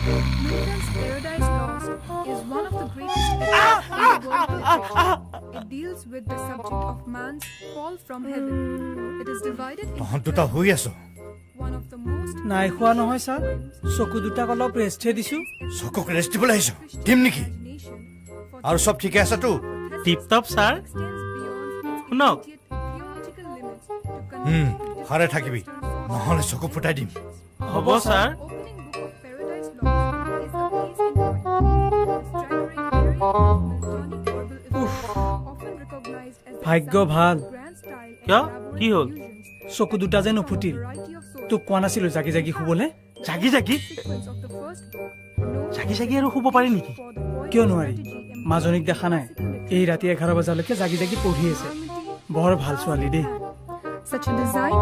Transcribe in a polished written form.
Moupran's Paradise Lost is one of the greatest epics in the world literature. It deals with the subject of man's fall from heaven. It is divided into one of the most নাই খোৱা নহয় sir চকু দুটা অলপ rest দিছো চকুক rest দিবলৈ আহিছো team নেকি আৰু সব ঠিক আছে তো টিপ টপ স্যাৰ শুনক হাৰে থাকিবি নহলে চকু ফুটাই দিম হ'ব স্যাৰ ভাগ্য ভাল কিয় কি হ'ল চকু দুটা যে নুফুটিল তোক কোৱা নাছিলো জাগি জাগি শুবলে জাগি জাগি জাগি জাগি আৰু শুব পাৰি নেকি কিয় নোৱাৰি মাজনীক দেখা নাই এই ৰাতি 11 বজালৈকে জাগি জাগি পঢ়ি আছে বৰ ভাল ছোৱালী দেই Such a design